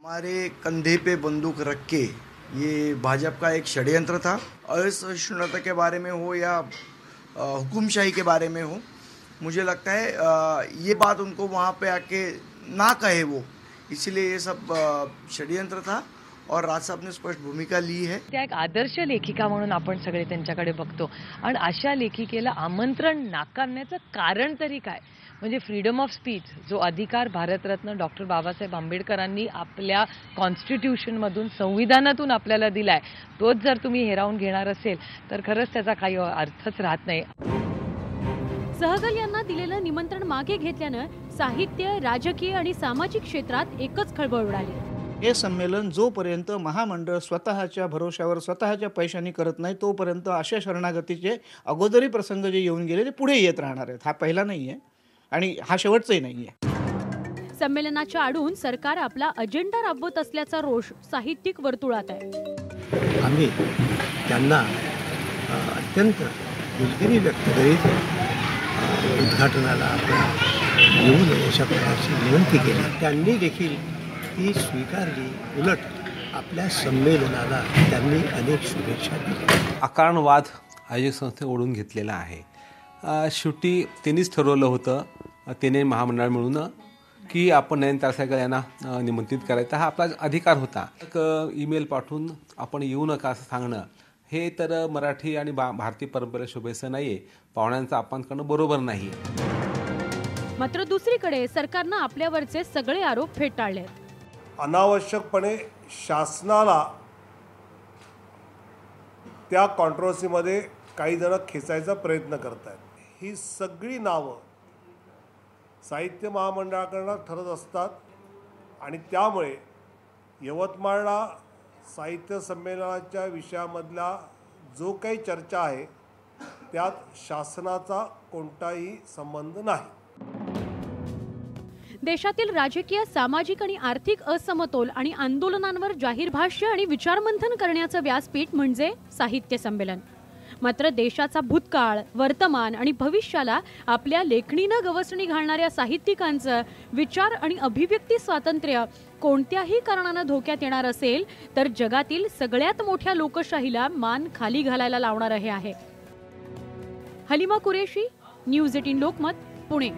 हमारे कंधे पे बंदूक रख के ये भाजपा का एक षड्यंत्र था। असहिष्णुता के बारे में हो या हुकुमशाही के बारे में हो, मुझे लगता है ये बात उनको वहाँ पे आके ना कहे वो, इसलिए ये सब षड्यंत्र था और राज साहब ने स्पष्ट भूमिका ली है। त्या एक आदर्श लेखिका म्हणून आपण सगळे त्यांच्याकडे बघतो आणि अशा लेखिकेला आमंत्रण नाकारण्याचं कारण तरी काय? म्हणजे फ्रीडम ऑफ स्पीच जो अधिकार भारतरत्न डॉक्टर बाबासाहेब आंबेडकरांनी आपल्या कॉन्स्टिट्यूशनमधून संविधानातून आपल्याला दिलाय, तोच जर तुम्ही हिरावून घेणार असेल तर खरंच त्याचा काही अर्थच राहत नाही। सहगल यांना दिलेलं निमंत्रण मागे घेतल्यानं साहित्य, राजकीय आणि सामाजिक क्षेत्रात एकच खळबळ उडाली। हे संमेलन जोपर्यंत महामंडळ स्वतःच्या भरोशावर स्वतःच्या पैशांनी करत नाही तोपर्यंत अशा शरणागतीचे अगोदरी प्रसंग जे येऊन गेले ते पुढे येत राहणार आहेत। हा पहिला नाहीये आणि हा शेवटचाही नाहीये। संमेलनाच्या आडून सरकार आपला अजेंडा राबवत असल्याचा रोष साहित्यिक वर्तुळात आहे। आम्ही त्यांना अत्यंत दिलगिरी व्यक्त करीत उद्घाटनाला येऊ नये अशा प्रकारची विनंती केली। त्यांनी देखील ती स्वीकारली। उलट आपल्या संमेलनाला त्यांनी अनेक शुभेच्छा दिल्या। अकारणवाद आयोजक संस्थे ओढून घेतलेला आहे। शेवटी त्यांनीच ठरवलं होतं, त्याने महामंडळ मिळून की आपण नयनतारा सहगल यांना निमंत्रित करायचा हा आपला अधिकार होता। एक ईमेल पाठवून आपण येऊ नका असं सांगणं हे तर मराठी आणि भारतीय परंपरेला शोभेचं नाहीये। पाहुण्यांचा अपमान करणं बरोबर नाही। मात्र दुसरीकडे सरकारनं आपल्यावरचे सगळे आरोप फेटाळले। अनावश्यकपणे शासनाला त्या कॉन्ट्रोवर्सीमध्ये काही जण खेचायचा प्रयत्न करतात। ही सगळी नावं साहित्य महामंडळाकडनं ठरत असतात आणि त्यामुळे यवतमाळला साहित्य संमेलनाच्या विषयामधला जो काही चर्चा आहे त्यात शासनाचा कोणताही संबंध नाही। देशातील राजकीय, सामाजिक आणि आर्थिक असमतोल आणि आंदोलनांवर जाहीर भाष्य आणि विचारमंथन करण्याचं व्यासपीठ म्हणजे साहित्य संमेलन। मात्र देशाचा भूतकाळ, वर्तमान आणि भविष्याला आपल्या लेखणीनं गवसणी घालणाऱ्या साहित्यिकांचं विचार आणि अभिव्यक्ती स्वातंत्र्य कोणत्याही कारणानं धोक्यात येणार असेल तर जगातील सगळ्यात मोठ्या लोकशाहीला मान खाली घालायला लावणारं हे आहे। हलिमा कुरेशी, न्यूज 18 लोकमत, पुणे।